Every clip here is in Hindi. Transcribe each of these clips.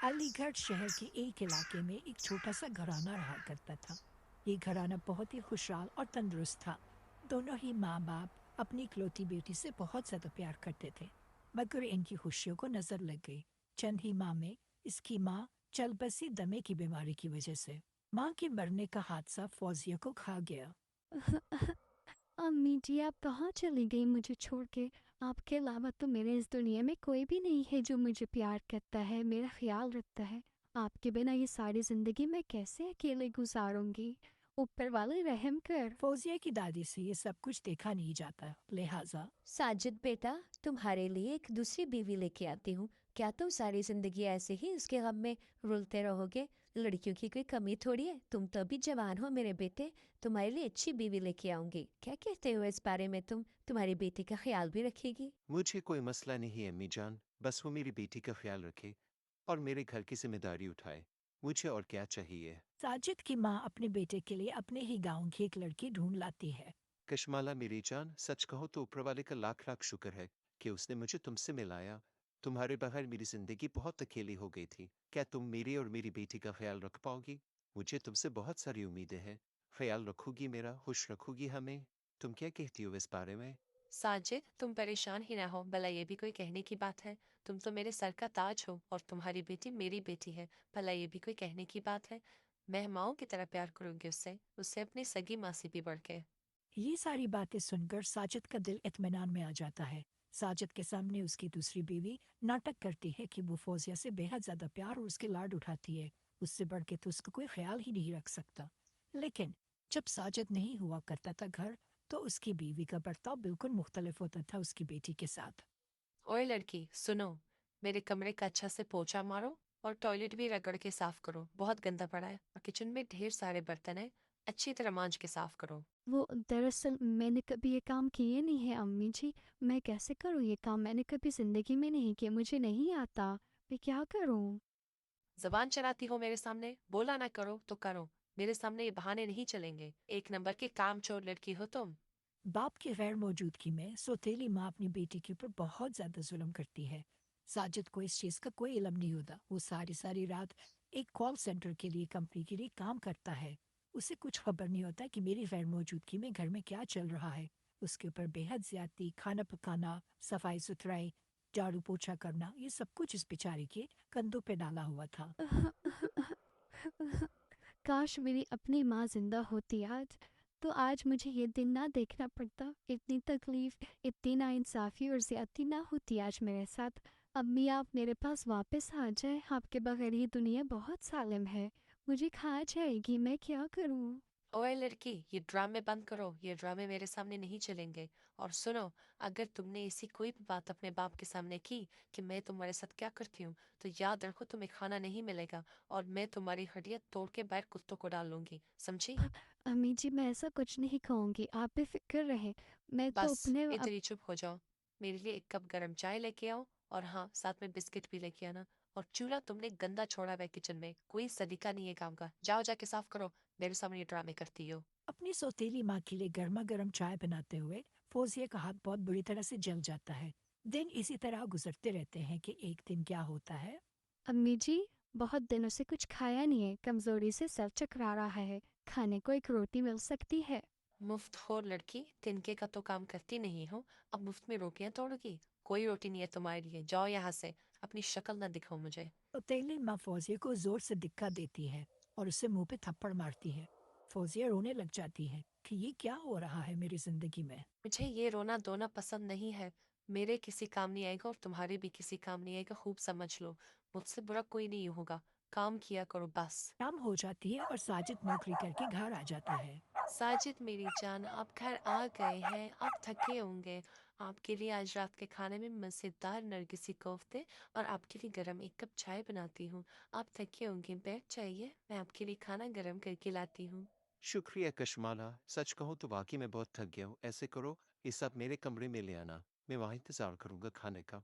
अलीगढ़ शहर के एक इलाके में एक छोटा सा घराना रहा करता था। ये घराना बहुत ही खुशहाल और तंदुरुस्त था। दोनों ही माँ बाप अपनी इकलौती बेटी से बहुत ज्यादा प्यार करते थे, मगर इनकी खुशियों को नजर लग गई चंद ही माह में। इसकी माँ चल बसी दमे की बीमारी की वजह से। माँ के मरने का हादसा फौजिया को खा गया। अम्मी जी, आप कहाँ चली गई मुझे छोड़ के? आपके अलावा तो मेरे इस दुनिया में कोई भी नहीं है जो मुझे प्यार करता है, मेरा ख्याल रखता है। आपके बिना ये सारी ज़िंदगी मैं कैसे अकेले गुजारूंगी? ऊपर वाले रहम कर। फौजिया की दादी से ये सब कुछ देखा नहीं जाता, लिहाजा साजिद बेटा, तुम्हारे लिए एक दूसरी बीवी लेके आती हूँ। क्या तुम सारी जिंदगी ऐसे ही उसके गम में रुलते रहोगे? लड़कियों की कोई कमी थोड़ी है, तुम तो अभी जवान हो मेरे बेटे। तुम्हारे लिए अच्छी बीवी लेके आऊंगी। क्या कहते हो इस बारे में? तुम्हारी बेटी का ख्याल भी रखेगी। मुझे कोई मसला नहीं है अम्मी जान, बस वो मेरी बेटी का ख्याल रखे और मेरे घर की जिम्मेदारी उठाए। मुझे और क्या चाहिए। साजिद की माँ अपने बेटे के लिए अपने ही गांव की एक लड़की ढूंढ लाती है। कशमाला मेरी जान, सच कहो तो ऊपर वाले का लाख लाख शुक्र है कि उसने मुझे तुमसे मिलाया। तुम्हारे बगैर मेरी जिंदगी बहुत अकेली हो गई थी। क्या तुम मेरी और मेरी बेटी का ख्याल रख पाओगी? मुझे तुमसे बहुत सारी उम्मीदें हैं। ख्याल रखोगी मेरा, खुश रखोगी हमें? तुम क्या कहती हो इस बारे में? साजिद, तुम परेशान ही ना हो, भला ये भी कोई कहने की बात है? तुम तो मेरे सर का ताज हो और तुम्हारी बेटी मेरी बेटी है। भला ये भी कोई कहने की बात है? मैं माओ की तरह प्यार करूंगी उससे, उससे अपनी सगी मासी भी बढ़ के। ये सारी बातें सुनकर साजिद का दिल इत्मीनान में आ जाता है। साजिद के सामने उसकी दूसरी बीवी नाटक करती है कि वो फौजिया से बेहद ज्यादा प्यार और उसके लाड उठाती है। उससे बढ़ के तो उसका कोई ख्याल ही नहीं रख सकता। लेकिन जब साजिद नहीं हुआ करता था घर, तो उसकी बीवी का बर्ताव बिल्कुल मुख्तलिफ होता था उसकी बेटी के साथ। ओए लड़की, सुनो। मेरे कमरे का अच्छा से पोछा मारो और टॉयलेट भी रगड़ के साफ करो, बहुत गंदा पड़ा है। और किचन में ढेर सारे बर्तन है, अच्छी तरह मांज के साफ करो। वो दरअसल मैंने कभी ये काम किए नहीं है अम्मी जी। मैं कैसे करूँ ये काम? मैंने कभी ज़िंदगी में नहीं किया, मुझे नहीं आता। मैं क्या करूँ? जबान चलाती हो मेरे सामने? बोला ना करो तो करो। मेरे सामने ये बहाने नहीं चलेंगे। एक नंबर की कामचोर लड़की हो तुम। बाप की गैर मौजूदगी में सौतेली माँ अपनी बेटी के ऊपर बहुत ज्यादा जुल्म करती है। साजिद को इस चीज का कोई इल्म नहीं होता। वो सारी सारी रात एक कॉल सेंटर के लिए कंपनी के लिए काम करता है। उसे कुछ खबर नहीं होता कि मेरी गैर मौजूदगी में घर में क्या चल रहा है। उसके ऊपर बेहद ज्यादती, खाना पकाना, सफाई सुथराई, झाड़ू पोछा करना, ये सब कुछ इस बेचारी के कंधों पे डाला हुआ था। काश मेरी अपनी माँ जिंदा होती आज, तो आज मुझे ये दिन ना देखना पड़ता। इतनी तकलीफ, इतनी नाइंसाफ़ी और ज़्यादती ना होती आज मेरे साथ। अम्मी, आप मेरे पास वापस आ जाए। आपके बगैर ये दुनिया बहुत सालिम है, मुझे खा जाएगी। मैं क्या करूँ? ओए लड़की, ये ड्रामे बंद करो। ये ड्रामे मेरे सामने नहीं चलेंगे। और सुनो, अगर तुमने ऐसी कोई भी बात अपने बाप के सामने की कि मैं तुम्हारे साथ क्या करती हूँ, तो याद रखो तुम्हें खाना नहीं मिलेगा और मैं तुम्हारी हड्डियां तोड़ के बाहर कुत्तों को डाल लूंगी, समझी? अम्मी जी, मैं ऐसा कुछ नहीं कहूँगी, आप बेफिक्र रहे। मैं तो बस अपने इधर ही चुप हो जाओ। मेरे लिए एक कप गरम चाय लेके आओ और हाँ, साथ में बिस्किट भी लेके आना। और चूल्हा तुमने गंदा छोड़ा हुआ है किचन में, कोई सलीका नहीं है काम का। जाओ जाके साफ करो, मेरे सामने ये ड्रामे करती हो। अपनी सौतेली माँ के लिए गर्मा गर्म चाय बनाते हुए फौजिया का हाथ बहुत बुरी तरह से जल जाता है। दिन इसी तरह गुजरते रहते हैं कि एक दिन क्या होता है। अम्मी जी, बहुत दिनों से कुछ खाया नहीं है, कमजोरी से सर चकरा रहा है। खाने को एक रोटी मिल सकती है? मुफ्तखोर लड़की, तिनके का तो काम करती नहीं हो, अब मुफ्त में रोटियां तोड़ोगी? कोई रोटी नहीं है तुम्हारे लिए, जाओ यहाँ से। अपनी शक्ल ना दिखाओ मुझे। सौतेली माँ फौजिया को जोर से धक्का देती है और उसे मुंह पे थप्पड़ मारती है। फौजिया रोने लग जाती है कि ये क्या हो रहा है मेरी जिंदगी में। मुझे ये रोना धोना पसंद नहीं है। मेरे किसी काम नहीं आएगा और तुम्हारे भी किसी काम नहीं आएगा, खूब समझ लो। मुझसे बुरा कोई नहीं होगा। काम किया करो बस। शाम हो जाती है और साजिद नौकरी करके घर आ जाता है। साजिद मेरी जान, आप घर आ गए हैं, आप थके होंगे। आपके लिए आज रात के खाने में मज़ेदार नरगिसी कोफ्ते और आपके लिए गरम एक कप चाय बनाती हूँ। आप थके होंगे, बैठ जाइए, मैं आपके लिए खाना गरम करके लाती हूँ। शुक्रिया कशमाला, सच कहूँ तो वाकई मैं बहुत थक गया हूँ। ऐसे करो, ये सब मेरे कमरे में ले आना, मैं वहाँ इंतजार करूंगा खाने का।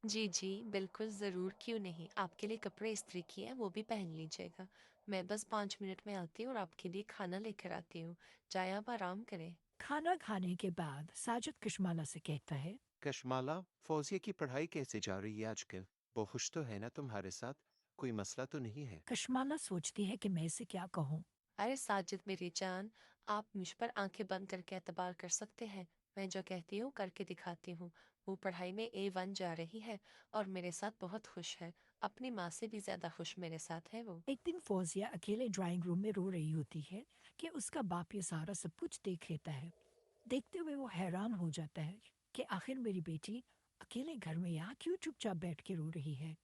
जी जी, बिल्कुल ज़रूर, क्यों नहीं। आपके लिए कपड़े इस्त्री किए हैं, वो भी पहन लीजिएगा। मैं बस 5 मिनट में आती हूँ और आपके लिए खाना लेकर आती हूँ। चाहे आप आराम करें। खाना खाने के बाद साजिद कशमाला से कहता है। कशमाला, फौजिया की पढ़ाई कैसे जा रही है आजकल? वो खुश तो है ना तुम्हारे साथ? कोई मसला तो नहीं है? कशमाला सोचती है कि मैं इसे क्या कहूँ। अरे साजिद मेरी जान, आप मुझ पर आंखें बंद करके एतबार कर सकते हैं। मैं जो कहती हूँ करके दिखाती हूँ। वो पढ़ाई में A1 जा रही है और मेरे साथ बहुत खुश है। अपनी माँ से भी ज्यादा खुश मेरे साथ है वो। एक दिन फौजिया अकेले ड्राइंग रूम में रो रही होती है कि उसका बाप ये सारा सब कुछ देख लेता है। देखते हुए वो हैरान हो जाता है कि आखिर मेरी बेटी अकेले घर में यहाँ क्यों चुपचाप बैठ के रो रही है।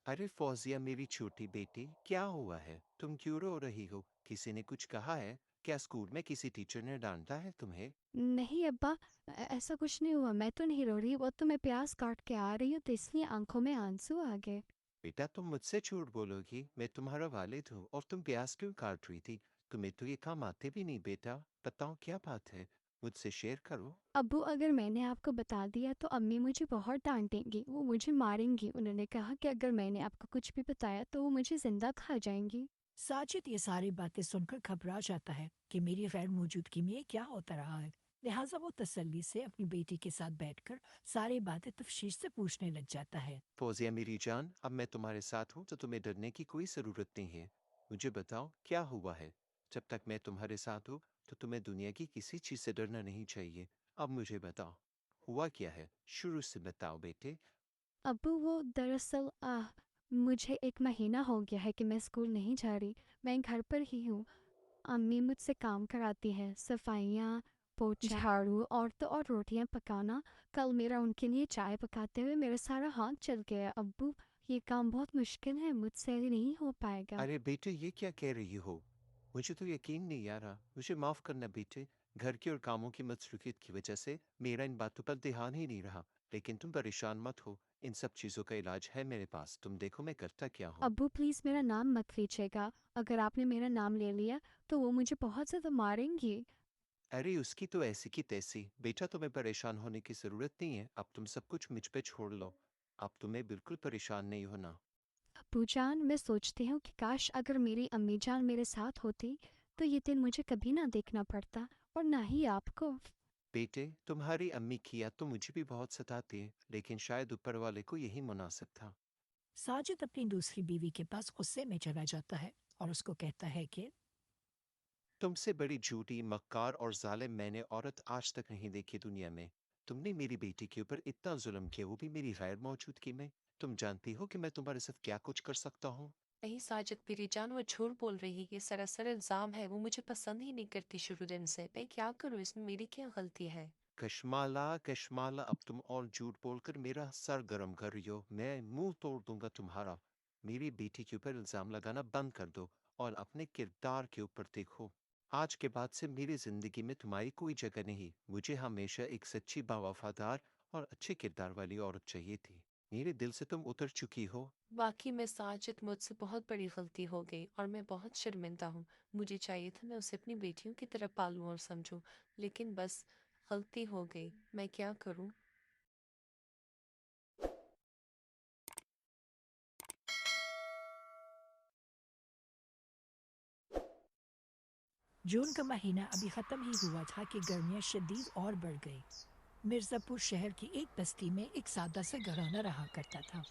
अरे फौजिया मेरी छोटी बेटी, क्या हुआ है? तुम क्यों रो रही हो? किसी ने कुछ कहा है? क्या स्कूल में किसी टीचर ने डांटा है तुम्हें? नहीं अब्बा, ऐसा कुछ नहीं हुआ। मैं तो नहीं रो रही, वो तो मैं प्याज काट के आ रही हूँ तो इसलिए आंखों में आंसू आ गए। बेटा तुम मुझसे झूठ बोलोगी? मैं तुम्हारा वालिद हूँ और तुम प्यास क्यों काट रही थी? तुम्हें तो ये काम आते भी नहीं बेटा। बताओ क्या बात है? मुझसे शेयर करो। अब्बू, अगर मैंने आपको बता दिया तो अम्मी मुझे बहुत डांटेंगी, वो मुझे मारेंगी। उन्होंने कहा कि अगर मैंने आपको कुछ भी बताया तो वो मुझे जिंदा खा जाएंगी। साजिद ये सारी बातें सुनकर घबरा जाता है कि मेरी गैर मौजूदगी में ये क्या होता रहा है। लिहाजा वो तसल्ली से अपनी बेटी के साथ बैठकर सारी बातें तफसील से पूछने लग जाता है। फौजिया मेरी जान, अब मैं तुम्हारे साथ हूँ तो तुम्हें डरने की कोई ज़रूरत नहीं है। मुझे बताओ क्या हुआ है? जब तक मैं तुम्हारे साथ हूँ तो तुम्हें दुनिया की किसी चीज़ से डरना नहीं चाहिए। अब मुझे बताओ, हुआ क्या है? शुरू से बताओ बेटे। अब्बू, वो दरअसल मुझे 1 महीना हो गया है कि मैं स्कूल नहीं जा रही। मैं घर पर ही हूँ। अम्मी मुझसे काम कराती है, सफाइयाँ, पोछा झाड़ू और रोटियाँ पकाना। कल मेरा उनके लिए चाय पकाते हुए मेरा सारा हाथ चल गया। अब्बू, ये काम बहुत मुश्किल है, मुझसे नहीं हो पाएगा। अरे बेटे ये क्या कह रही हो? मुझे तो यकीन नहीं आ रहा। मुझे माफ़ करना बेटे। घर के और कामों की मसरूफियत की वजह से मेरा इन बातों पर ध्यान ही नहीं रहा। लेकिन तुम परेशान मत हो। इन सब चीज़ों का इलाज है मेरे पास। तुम देखो मैं करता क्या हूँ। अब्बू प्लीज़ मेरा नाम मत लीजिएगा। अगर आपने मेरा नाम ले लिया तो वो मुझे बहुत ज़्यादा मारेंगी। अरे उसकी तो ऐसी की तैसी। बेटा तुम्हें परेशान होने की ज़रूरत नहीं है। अब तुम सब कुछ मुझ पे छोड़ लो। अब तुम्हें बिल्कुल परेशान नहीं होना। अब्बू जान, मैं सोचती हूँ कि काश अगर मेरी अम्मी जान मेरे साथ होती तो ये दिन मुझे कभी ना देखना पड़ता, और ना ही आपको। बेटे तुम्हारी अम्मी की याद तो मुझे भी बहुत सताती है, लेकिन शायद ऊपर वाले को यही मुनासिब था। साजिद अपनी दूसरी बीवी के पास गुस्से में चला जाता है और उसको कहता है कि तुमसे बड़ी झूठी, मक्कार और जालिम मैंने औरत आज तक नहीं देखी दुनिया में। तुमने मेरी बेटी के ऊपर इतना जुल्म किया, वो भी मेरी गैर मौजूदगी में। तुम जानती हो कि मैं तुम्हारे साथ क्या कुछ कर सकता हूँ? नहीं साजिद मेरी जान, वो झूठ बोल रही है। ये सरासर इल्जाम है। वो मुझे पसंद ही नहीं करती शुरू दिन से। मैं क्या करूँ, इसमें मेरी क्या गलती है? कशमाला, कशमाला, अब तुम और झूठ बोलकर मेरा सर गर्म कर रही हो। मैं मुंह तोड़ दूंगा तुम्हारा। मेरी बेटी के ऊपर इल्जाम लगाना बंद कर दो और अपने किरदार के ऊपर देखो। आज के बाद से मेरी जिंदगी में तुम्हारी कोई जगह नहीं। मुझे हमेशा एक सच्ची, बावफादार और अच्छे किरदार वाली औरत चाहिए थी। मेरे दिल से तुम उतर चुकी हो। वाकई में साजिद, मुझसे बहुत बड़ी गलती हो गई और मैं बहुत शर्मिंदा हूँ। मुझे चाहिए था मैं उसे अपनी बेटियों की तरह पालूं और समझूं, लेकिन बस गलती हो गई। मैं क्या करूँ? जून का महीना अभी ख़त्म ही हुआ था कि गर्मियाँ शदीद और बढ़ गई। मिर्ज़ापुर शहर की एक बस्ती में एक सादा सा घराना रहा करता था।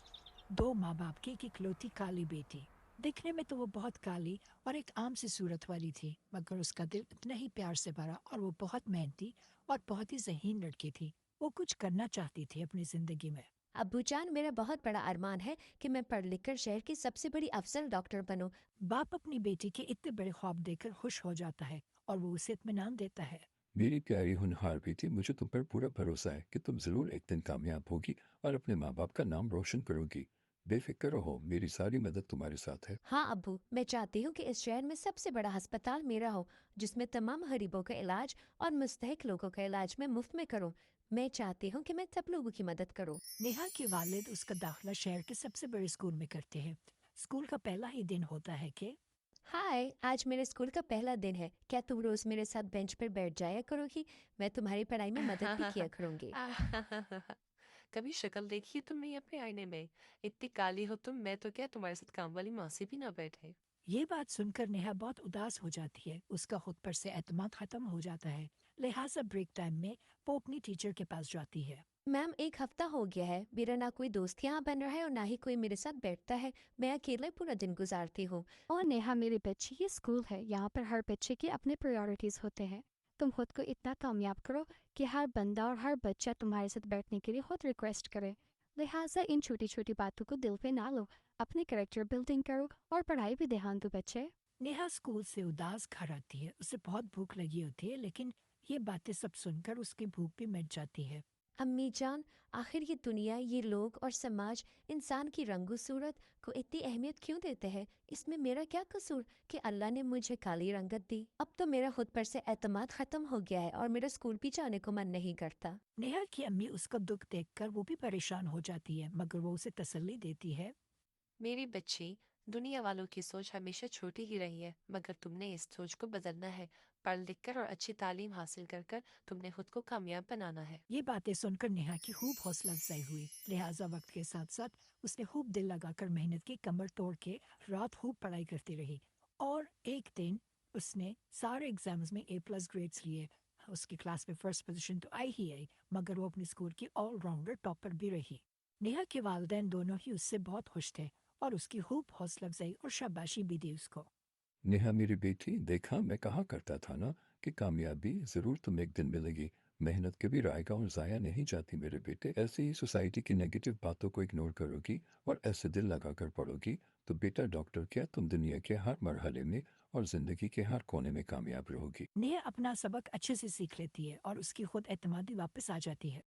2 माँ बाप की एक इकलौती काली बेटी। दिखने में तो वो बहुत काली और एक आम सी सूरत वाली थी, मगर उसका दिल इतना ही प्यार से भरा और वो बहुत मेहनती और बहुत ही ज़हीन लड़की थी। वो कुछ करना चाहती थी अपनी ज़िंदगी में। अब्बू जान, मेरा बहुत बड़ा अरमान है कि मैं पढ़ लिख कर शहर की सबसे बड़ी अफसर डॉक्टर बनूं। बाप अपनी बेटी के इतने बड़े ख्वाब देखकर खुश हो जाता है और वो उसे इत्मीनान देता है। मेरी प्यारी होनहार बेटी, मुझे तुम पर पूरा भरोसा है कि तुम ज़रूर एक दिन कामयाब होगी और अपने माँ बाप का नाम रोशन करोगी। बेफिक्र रहो, मेरी सारी मदद तुम्हारे साथ है। हाँ अब्बू, मैं चाहती हूँ कि इस शहर में सबसे बड़ा अस्पताल मेरा हो, जिसमें तमाम गरीबों का इलाज और मुस्तहक लोगों का इलाज मैं मुफ्त में करूँ। मैं चाहती हूँ कि मैं सब लोगों की मदद करूँ। नेहा के वालिद उसका दाखिला शहर के सबसे बड़े स्कूल में करते हैं। स्कूल का पहला ही दिन होता है कि हाय, आज मेरे स्कूल का पहला दिन है। क्या तुम रोज मेरे साथ बेंच पर बैठ जाया करोगी? मैं तुम्हारी पढ़ाई में मदद भी किया करूँगी। कभी शक्ल देखी है तुमने अपने आईने में? इतनी काली हो तुम, मैं तो क्या तुम्हारे साथ काम वाली मौसी भी ना बैठे। ये बात सुनकर नेहा बहुत उदास हो जाती है। उसका खुद पर से एतमाद खत्म हो जाता है। लिहाजा ब्रेक टाइम में वो अपनी टीचर के पास जाती है। मैम, 1 हफ्ता हो गया है, मेरा ना कोई दोस्त यहाँ बन रहा है और ना ही कोई मेरे साथ बैठता है। मैं अकेले पूरा दिन गुजारती हूँ। और नेहा मेरे बच्चे, ये स्कूल है, यहाँ पर हर बच्चे के अपने प्रायोरिटीज होते हैं। तुम खुद को इतना कामयाब करो कि हर बंदा और हर बच्चा तुम्हारे साथ बैठने के लिए खुद रिक्वेस्ट करे। लिहाजा इन छोटी छोटी बातों को दिल पे ना लो, अपने करेक्टर बिल्डिंग करो और पढ़ाई पे ध्यान दो बच्चे। नेहा स्कूल से उदास घर आती है। उसे बहुत भूख लगी होती है, लेकिन ये बातें सब सुनकर उसकी भूख भी मिट जाती है। अम्मी जान, आखिर ये दुनिया, ये लोग और समाज इंसान की रंगो सूरत को इतनी अहमियत क्यों देते हैं? इसमें मेरा क्या कसूर कि अल्लाह ने मुझे काली रंगत दी? अब तो मेरा खुद पर से एतमाद खत्म हो गया है और मेरा स्कूल भी जाने को मन नहीं करता। नेहा की अम्मी उसका दुख देखकर वो भी परेशान हो जाती है, मगर वो उसे तसल्ली देती है। मेरी बच्ची, दुनिया वालों की सोच हमेशा छोटी ही रही है, मगर तुमने इस सोच को बदलना है। पढ़ लिख कर और अच्छी तालीम हासिल कर कर तुमने खुद को कामयाब बनाना है। ये बातें सुनकर नेहा की खूब हौसला अफजाई हुई। लिहाजा वक्त के साथ साथ उसने खूब दिल लगाकर मेहनत की, कमर तोड़ के रात खूब पढ़ाई करती रही। और एक दिन उसने सारे एग्जाम्स में A+ ग्रेड्स लिए। उसकी क्लास में फर्स्ट पोजीशन तो आई ही आई, मगर वो अपने स्कूल की ऑलराउंडर टॉपर भी रही। नेहा के वालिदैन दोनों ही उससे बहुत खुश थे और उसकी खूब हौसला अफजाई और शाबाशी भी दी उसको। नेहा मेरी बेटी, देखा मैं कहा करता था ना कि कामयाबी ज़रूर तुम्हें एक दिन मिलेगी। मेहनत कभी रायगा और ज़ाया नहीं जाती मेरे बेटे। ऐसे ही सोसाइटी की नेगेटिव बातों को इग्नोर करोगी और ऐसे दिल लगाकर पढ़ोगी तो बेटा डॉक्टर क्या, तुम दुनिया के हर मरहले में और ज़िंदगी के हर कोने में कामयाब रहोगी। नेहा अपना सबक अच्छे से सीख लेती है और उसकी खुद एतमादी वापस आ जाती है।